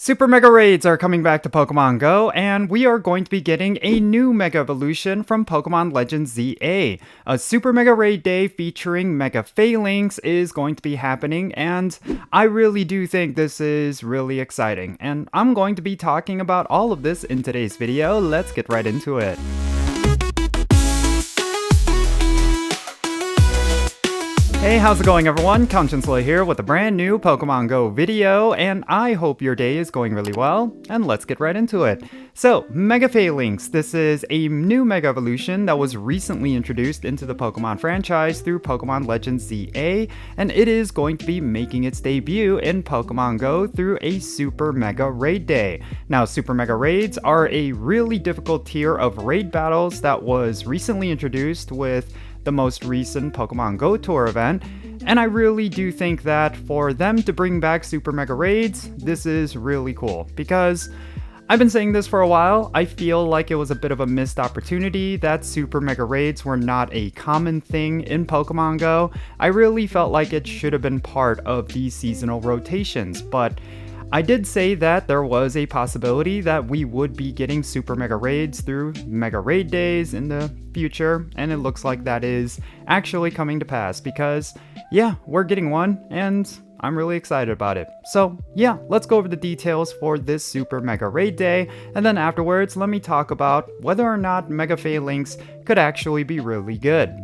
Super Mega Raids are coming back to Pokemon Go, and we are going to be getting a new Mega Evolution from Pokémon Legends ZA. A Super Mega Raid Day featuring Mega Falinks is going to be happening, and I really do think this is really exciting. And I'm going to be talking about all of this in today's video. Let's get right into it. Hey, how's it going everyone? Jinsula here with a brand new Pokemon Go video, and I hope your day is going really well, and let's get right into it. So, Mega Falinks. This is a new Mega Evolution that was recently introduced into the Pokemon franchise through Pokémon Legends ZA, and it is going to be making its debut in Pokemon Go through a Super Mega Raid Day. Now, Super Mega Raids are a really difficult tier of raid battles that was recently introduced with the most recent Pokemon Go Tour event, and I really do think that for them to bring back Super Mega Raids, this is really cool, because I've been saying this for a while. I feel like it was a bit of a missed opportunity that Super Mega Raids were not a common thing in Pokemon Go. I really felt like it should have been part of these seasonal rotations, but I did say that there was a possibility that we would be getting Super Mega Raids through Mega Raid Days in the future, and it looks like that is actually coming to pass because, yeah, we're getting one, and I'm really excited about it. So, yeah, let's go over the details for this Super Mega Raid Day, and then afterwards, let me talk about whether or not Mega Falinks could actually be really good.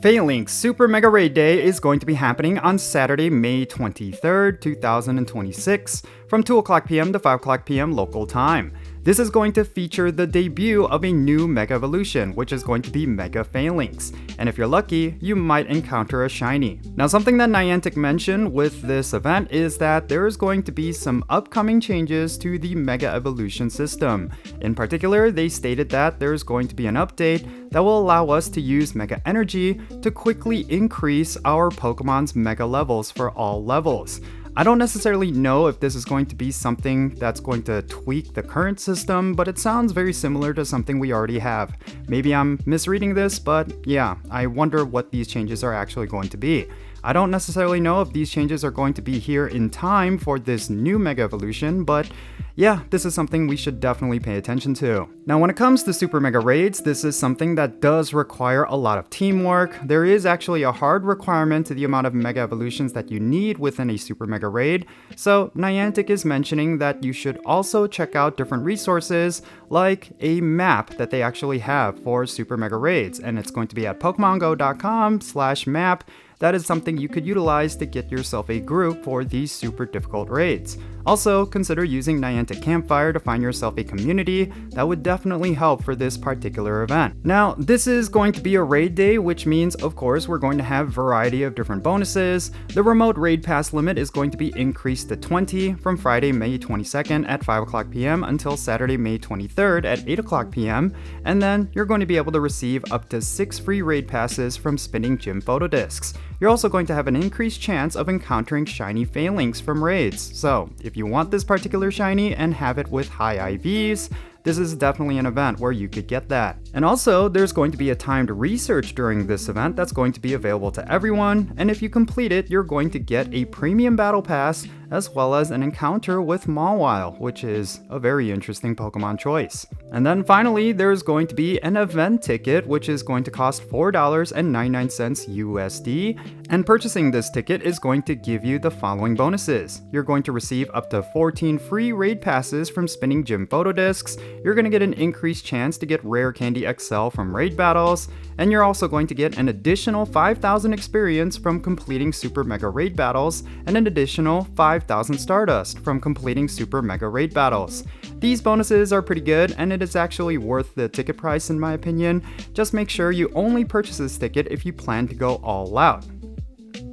Falinks Super Mega Raid Day is going to be happening on Saturday, May 23rd, 2026, from 2 o'clock p.m. to 5 o'clock p.m. local time. This is going to feature the debut of a new Mega Evolution, which is going to be Mega Falinks, and if you're lucky, you might encounter a shiny. Now, something that Niantic mentioned with this event is that there is going to be some upcoming changes to the Mega Evolution system. In particular, they stated that there is going to be an update that will allow us to use Mega Energy to quickly increase our Pokemon's Mega levels for all levels. I don't necessarily know if this is going to be something that's going to tweak the current system, but it sounds very similar to something we already have. Maybe I'm misreading this, but yeah, I wonder what these changes are actually going to be. I don't necessarily know if these changes are going to be here in time for this new Mega Evolution, but yeah, this is something we should definitely pay attention to. Now, when it comes to Super Mega Raids, this is something that does require a lot of teamwork. There is actually a hard requirement to the amount of Mega Evolutions that you need within a Super Mega Raid, so Niantic is mentioning that you should also check out different resources like a map that they actually have for Super Mega Raids, and it's going to be at pokemongo.com/map. That is something you could utilize to get yourself a group for these super difficult raids. Also, consider using Niantic Campfire to find yourself a community. That would definitely help for this particular event. Now, this is going to be a raid day, which means, of course, we're going to have a variety of different bonuses. The remote raid pass limit is going to be increased to 20 from Friday, May 22nd at 5 o'clock p.m. until Saturday, May 23rd at 8 o'clock p.m. And then you're going to be able to receive up to 6 free raid passes from spinning gym photo discs. You're also going to have an increased chance of encountering shiny Falinks from raids. So, if you want this particular shiny and have it with high IVs, this is definitely an event where you could get that. And also, there's going to be a timed research during this event that's going to be available to everyone, and if you complete it, you're going to get a premium battle pass as well as an encounter with Mawile, which is a very interesting Pokemon choice. And then finally, there's going to be an event ticket, which is going to cost $4.99 USD, and purchasing this ticket is going to give you the following bonuses. You're going to receive up to 14 free raid passes from spinning gym photo discs, you're going to get an increased chance to get Rare Candy XL from raid battles, and you're also going to get an additional 5,000 experience from completing Super Mega Raid battles, and an additional 5,000 Stardust from completing Super Mega Raid battles. These bonuses are pretty good, and it is actually worth the ticket price in my opinion. Just make sure you only purchase this ticket if you plan to go all out.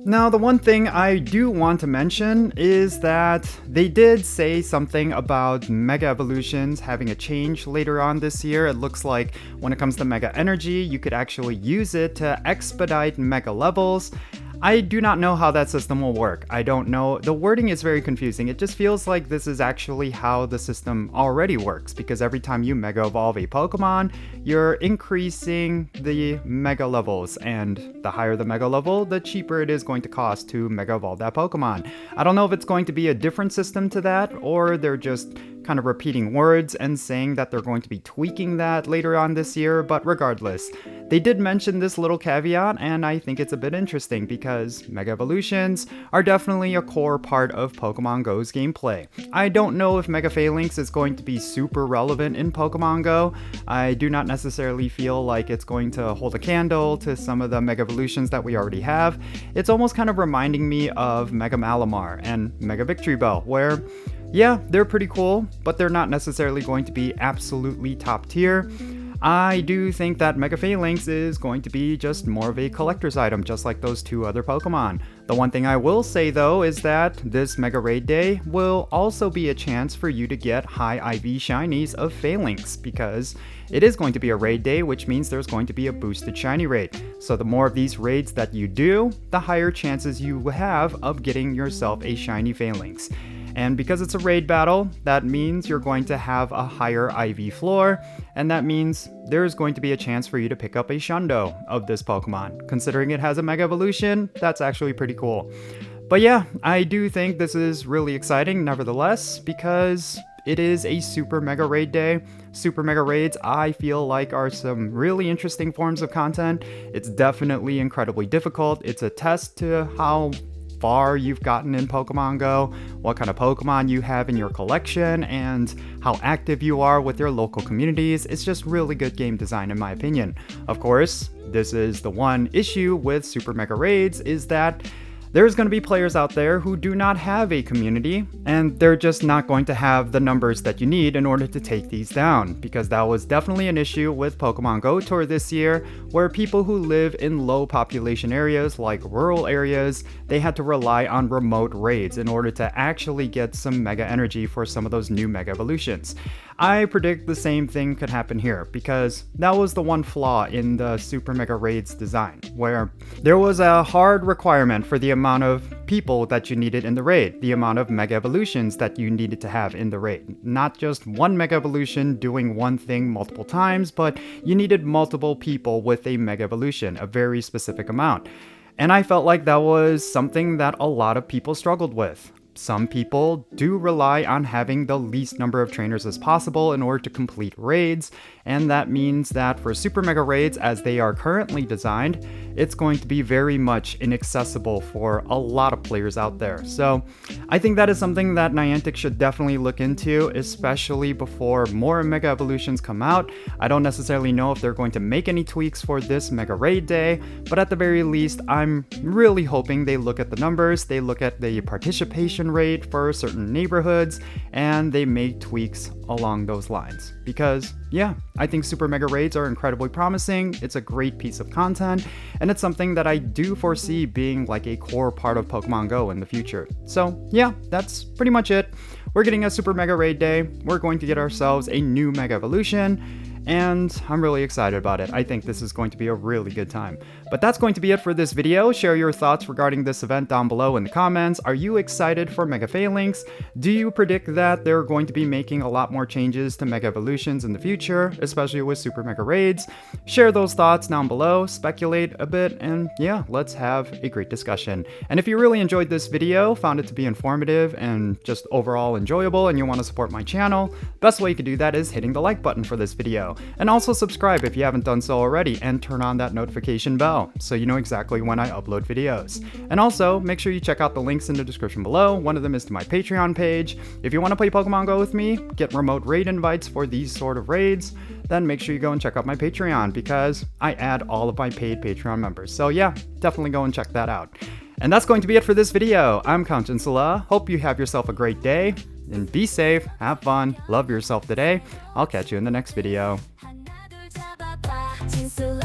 Now, the one thing I do want to mention is that they did say something about Mega Evolutions having a change later on this year. It looks like when it comes to Mega Energy, you could actually use it to expedite Mega levels. I do not know how that system will work. I don't know. The wording is very confusing. It just feels like this is actually how the system already works, because every time you Mega Evolve a Pokemon, you're increasing the Mega levels, and the higher the Mega level, the cheaper it is going to cost to Mega Evolve that Pokemon. I don't know if it's going to be a different system to that, or they're just kind of repeating words and saying that they're going to be tweaking that later on this year, but regardless, they did mention this little caveat, and I think it's a bit interesting because Mega Evolutions are definitely a core part of Pokemon GO's gameplay. I don't know if Mega Falinks is going to be super relevant in Pokemon GO. I do not necessarily feel like it's going to hold a candle to some of the Mega Evolutions that we already have. It's almost kind of reminding me of Mega Malamar and Mega Victory Bell, where yeah, they're pretty cool, but they're not necessarily going to be absolutely top tier. I do think that Mega Falinks is going to be just more of a collector's item, just like those two other Pokemon. The one thing I will say though is that this Mega Raid Day will also be a chance for you to get high IV shinies of Falinks, because it is going to be a raid day, which means there's going to be a boosted shiny rate. So the more of these raids that you do, the higher chances you have of getting yourself a shiny Falinks. And because it's a raid battle, that means you're going to have a higher IV floor, and that means there's going to be a chance for you to pick up a Shundo of this Pokemon. Considering it has a Mega Evolution, that's actually pretty cool. But yeah, I do think this is really exciting nevertheless, because it is a Super Mega Raid Day. Super Mega Raids, I feel like, are some really interesting forms of content. It's definitely incredibly difficult. It's a test to how far you've gotten in Pokemon Go, what kind of Pokemon you have in your collection, and how active you are with your local communities. It's just really good game design in my opinion. Of course, this is the one issue with Super Mega Raids, is that there's going to be players out there who do not have a community, and they're just not going to have the numbers that you need in order to take these down, because that was definitely an issue with Pokemon Go Tour this year, where people who live in low population areas like rural areas, they had to rely on remote raids in order to actually get some Mega Energy for some of those new Mega Evolutions. I predict the same thing could happen here, because that was the one flaw in the Super Mega Raids design, where there was a hard requirement for the amount of people that you needed in the raid, the amount of Mega Evolutions that you needed to have in the raid. Not just one Mega Evolution doing one thing multiple times, but you needed multiple people with a Mega Evolution, a very specific amount. And I felt like that was something that a lot of people struggled with. Some people do rely on having the least number of trainers as possible in order to complete raids, and that means that for Super Mega Raids as they are currently designed, it's going to be very much inaccessible for a lot of players out there. So I think that is something that Niantic should definitely look into, especially before more Mega Evolutions come out. I don't necessarily know if they're going to make any tweaks for this Mega Raid Day, but at the very least, I'm really hoping they look at the numbers, they look at the participation rate for certain neighborhoods, and they make tweaks along those lines. Because yeah, I think Super Mega Raids are incredibly promising. It's a great piece of content, and it's something that I do foresee being like a core part of Pokemon Go in the future. So yeah, that's pretty much it. We're getting a Super Mega Raid Day. We're going to get ourselves a new Mega Evolution, and I'm really excited about it. I think this is going to be a really good time. But that's going to be it for this video. Share your thoughts regarding this event down below in the comments. Are you excited for Mega Falinks? Do you predict that they're going to be making a lot more changes to Mega Evolutions in the future, especially with Super Mega Raids? Share those thoughts down below, speculate a bit, and yeah, let's have a great discussion. And if you really enjoyed this video, found it to be informative and just overall enjoyable, and you want to support my channel, best way you can do that is hitting the like button for this video. And also subscribe if you haven't done so already, and turn on that notification bell so you know exactly when I upload videos. And also make sure you check out the links in the description below. One of them is to my Patreon page. If you want to play Pokemon Go with me, get remote raid invites for these sort of raids, then make sure you go and check out my Patreon, because I add all of my paid Patreon members. So yeah, definitely go and check that out. And that's going to be it for this video. I'm Jinsula. Hope you have yourself a great day, and be safe, have fun, love yourself today. I'll catch you in the next video. Jinsula.